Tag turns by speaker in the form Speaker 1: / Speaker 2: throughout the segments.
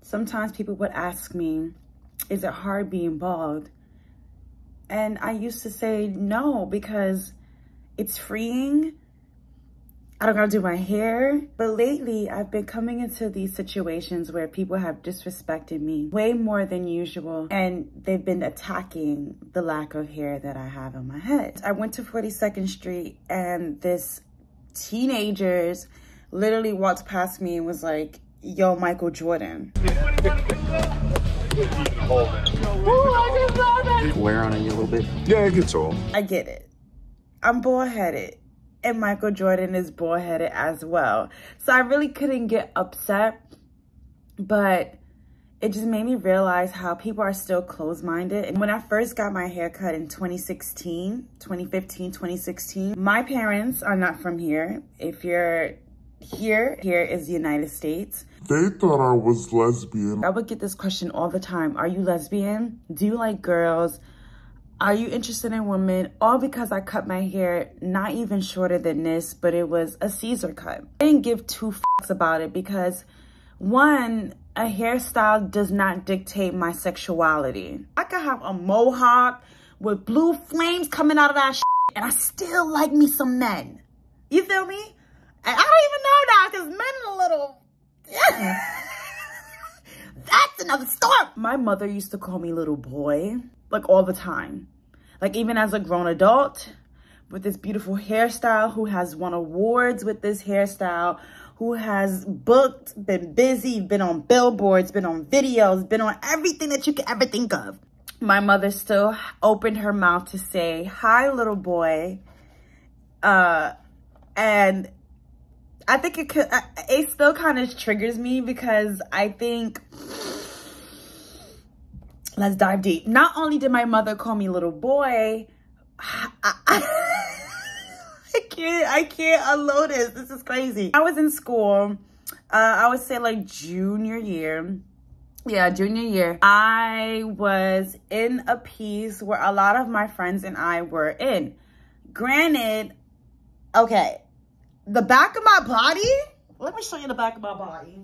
Speaker 1: Sometimes people would ask me, is it hard being bald? And I used to say no, because it's freeing. I don't gotta do my hair. But lately, I've been coming into these situations where people have disrespected me way more than usual. And they've been attacking the lack of hair that I have on my head. I went to 42nd Street and this teenagers literally walked past me and was like, yo, Michael Jordan.
Speaker 2: Wear on you a little bit?
Speaker 3: Yeah, it gets old.
Speaker 1: I get it. I'm bald-headed. And Michael Jordan is bald-headed as well. So I really couldn't get upset. But it just made me realize how people are still closed-minded. And when I first got my hair cut in 2016, 2016, my parents are not from here. If you're here is the United States.
Speaker 3: They thought I was lesbian.
Speaker 1: I would get this question all the time. Are you lesbian? Do you like girls? Are you interested in women? All because I cut my hair not even shorter than this, but it was a Caesar cut. I didn't give two fucks about it because, one, a hairstyle does not dictate my sexuality. I could have a mohawk with blue flames coming out of that shit, and I still like me some men. You feel me? And I don't even know now because men are a little... That's another story. My mother used to call me little boy, like all the time. Like even as a grown adult with this beautiful hairstyle, who has won awards with this hairstyle, who has booked, been busy, been on billboards, been on videos, been on everything that you could ever think of. My mother still opened her mouth to say, hi, little boy. And I think it still kind of triggers me because I think, let's dive deep. Not only did my mother call me little boy, I can't unload this. This is crazy. I was in school, I would say like junior year. Yeah, junior year. I was in a piece where a lot of my friends and I were in. Granted, okay, the back of my body, let me show you the back of my body.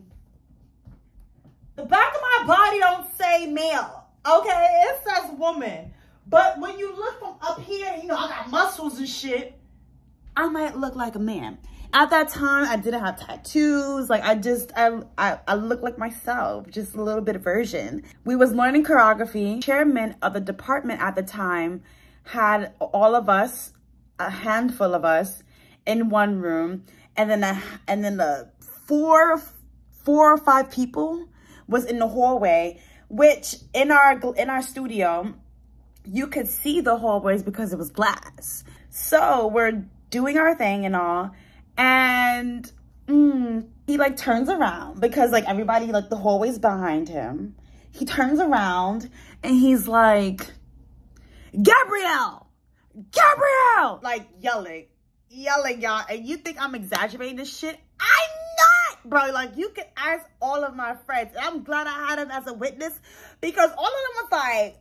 Speaker 1: The back of my body don't say male, okay? It says woman. But when you look from up here, you know, I got muscles and shit, I might look like a man. At that time, I didn't have tattoos. Like I look like myself, just a little bit of version. We was learning choreography. Chairman of the department at the time had all of us, a handful of us, in one room, and then the four or five people was in the hallway, which in our studio, you could see the hallways because it was glass. So we're doing our thing and all, and he like turns around because like everybody, like the hallway's behind him. He turns around and he's like, Gabrielle, like yelling, y'all. And you think I'm exaggerating this shit? I'm not, bro. Like you can ask all of my friends. And I'm glad I had him as a witness because all of them was like,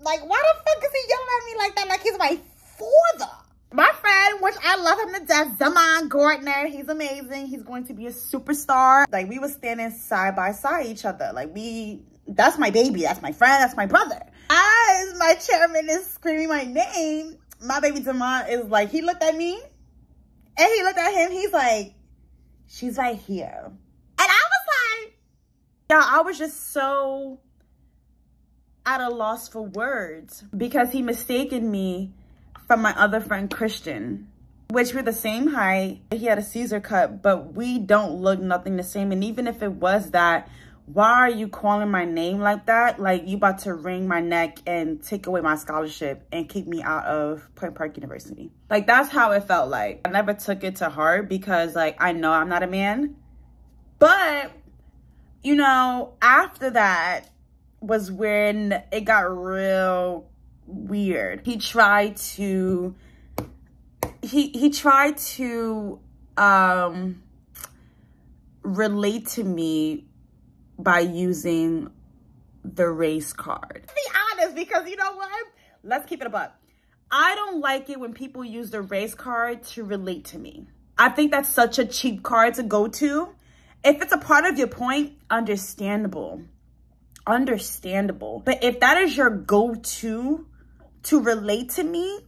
Speaker 1: why the fuck is he yelling at me like that? Like he's my father. My friend, which I love him to death, Zaman Gardner, he's amazing. He's going to be a superstar. Like we were standing side by side each other. Like that's my baby, that's my friend, that's my brother. As my chairman is screaming my name, my baby Zaman is like, he looked at me and he looked at him. He's like, she's right here. And I was like, yeah, I was just so at a loss for words because he mistaken me from my other friend, Christian, which we're the same height. He had a Caesar cut, but we don't look nothing the same. And even if it was that, why are you calling my name like that? Like you about to wring my neck and take away my scholarship and kick me out of Point Park University. Like that's how it felt like. I never took it to heart because like, I know I'm not a man. But, you know, after that was when it got real weird. He tried to relate to me by using the race card. To be honest, because you know what? Let's keep it a buck. I don't like it when people use the race card to relate to me. I think that's such a cheap card to go to. If it's a part of your point, understandable. Understandable. But if that is your go-to to relate to me,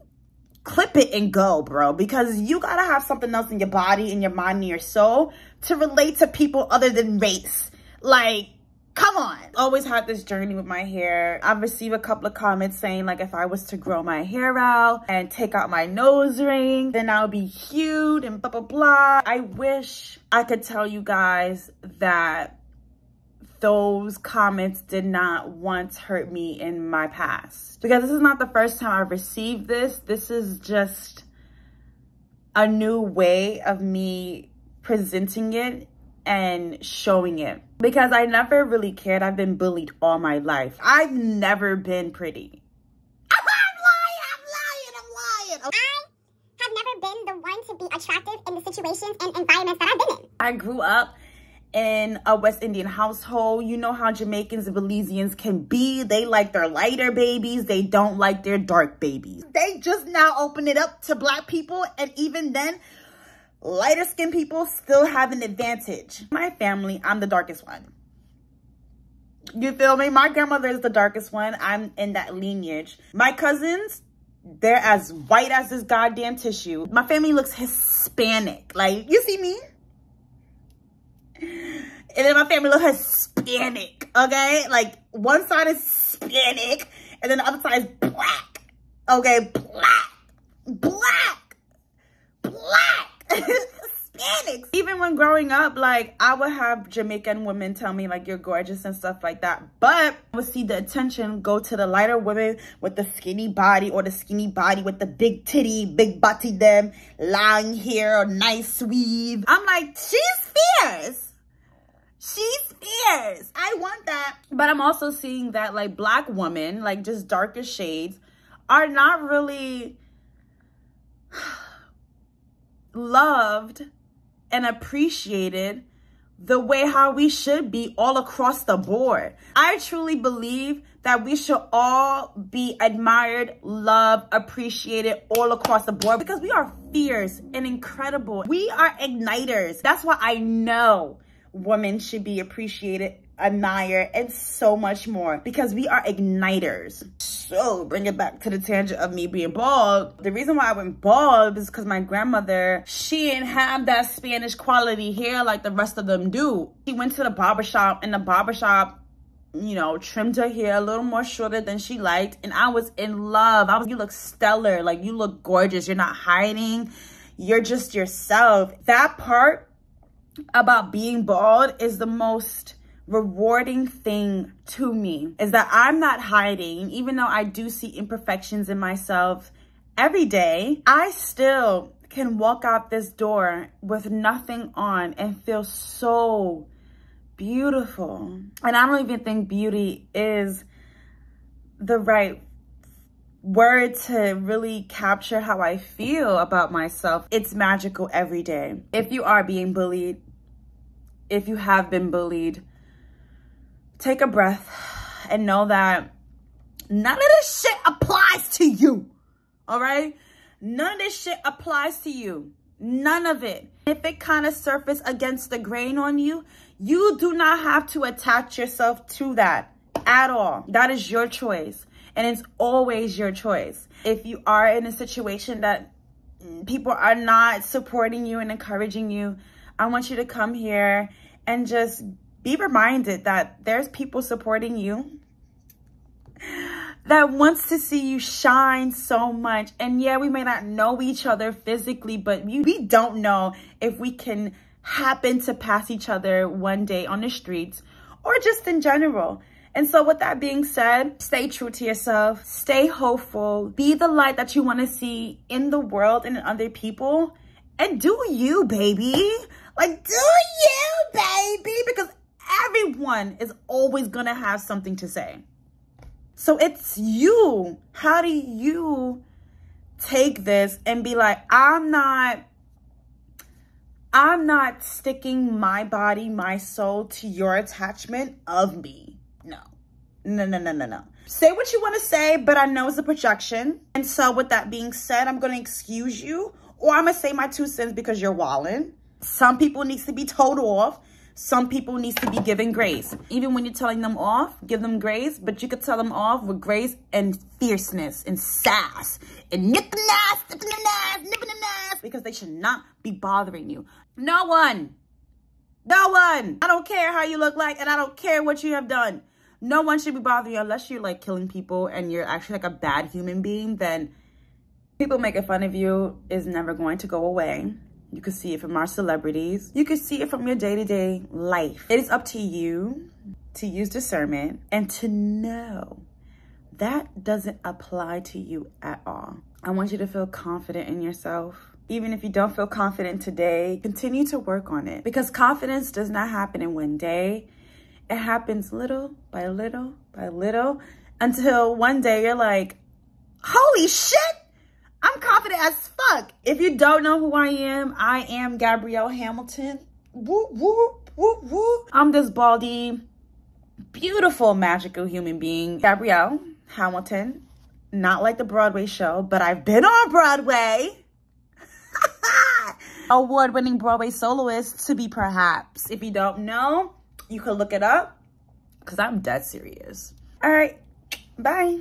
Speaker 1: clip it and go, bro. Because you gotta have something else in your body, in your mind, and your soul to relate to people other than race. Like, come on. Always had this journey with my hair. I've received a couple of comments saying like if I was to grow my hair out and take out my nose ring, then I'll be cute and blah, blah, blah. I wish I could tell you guys that those comments did not once hurt me in my past. Because this is not the first time I've received this. This is just a new way of me presenting it and showing it. Because I never really cared. I've been bullied all my life. I've never been pretty. I'm lying.
Speaker 2: I have never been the one to be attractive in the situations and environments that I've been in.
Speaker 1: I grew up in a West Indian household. You know how Jamaicans and Belizeans can be. They like their lighter babies. They don't like their dark babies. They just now open it up to black people, and even then, lighter skinned people still have an advantage. My family, I'm the darkest one. You feel me? My grandmother is the darkest one. I'm in that lineage. My cousins, they're as white as this goddamn tissue. My family looks Hispanic. Like, you see me? And then my family looks Hispanic, okay? Like, one side is Hispanic, and then the other side is black. Okay, black. Hispanics. Even when growing up, like, I would have Jamaican women tell me like you're gorgeous and stuff like that, but I would see the attention go to the lighter women with the skinny body, or the skinny body with the big titty, big butty, them long hair or nice weave. I'm like, she's fierce. She's fierce. I want that. But I'm also seeing that like black women, like just darker shades, are not really loved and appreciated the way how we should be all across the board. I truly believe that we should all be admired, loved, appreciated all across the board, because we are fierce and incredible. We are igniters. That's why I know women should be appreciated, admired, and so much more, because we are igniters. So bring it back to the tangent of me being bald. The reason why I went bald is because my grandmother, she didn't have that Spanish quality hair like the rest of them do. She went to the barbershop, and the barbershop, you know, trimmed her hair a little more shorter than she liked, and I was in love. You look stellar. Like, you look gorgeous. You're not hiding. You're just yourself. That part about being bald is the most rewarding thing to me, is that I'm not hiding. Even though I do see imperfections in myself every day, I still can walk out this door with nothing on and feel so beautiful. And I don't even think beauty is the right word to really capture how I feel about myself. It's magical every day. If you are being bullied, if you have been bullied, take a breath and know that none of this shit applies to you, all right? None of this shit applies to you. None of it. If it kind of surface against the grain on you, you do not have to attach yourself to that at all. That is your choice, and it's always your choice. If you are in a situation that people are not supporting you and encouraging you, I want you to come here and just be reminded that there's people supporting you that wants to see you shine so much. And yeah, we may not know each other physically, but we don't know if we can happen to pass each other one day on the streets or just in general. And so with that being said, stay true to yourself, stay hopeful, be the light that you want to see in the world and in other people, and do you, baby. Like, do you, baby, because everyone is always gonna have something to say. So it's you. How do you take this and be like, I'm not sticking my body, my soul to your attachment of me. No. Say what you want to say, but I know it's a projection. And so with that being said, I'm going to excuse you, or I'm going to say my 2 cents because you're wildin'. Some people needs to be told off. Some people needs to be given grace. Even when you're telling them off, give them grace, but you could tell them off with grace and fierceness and sass and nipping the ass, because they should not be bothering you. No one. I don't care how you look like, and I don't care what you have done. No one should be bothering you unless you're like killing people and you're actually like a bad human being. Then people making fun of you is never going to go away. You can see it from our celebrities. You can see it from your day-to-day life. It is up to you to use discernment and to know that doesn't apply to you at all. I want you to feel confident in yourself. Even if you don't feel confident today, continue to work on it, because confidence does not happen in one day. It happens little by little by little until one day you're like, holy shit, I'm confident as fuck. If you don't know who I am Gabrielle Hamilton. Woo, woo, woo, woo. I'm this baldy, beautiful, magical human being, Gabrielle Hamilton. Not like the Broadway show, but I've been on Broadway. Award-winning Broadway soloist to be perhaps. If you don't know, you can look it up, because I'm dead serious. All right, bye.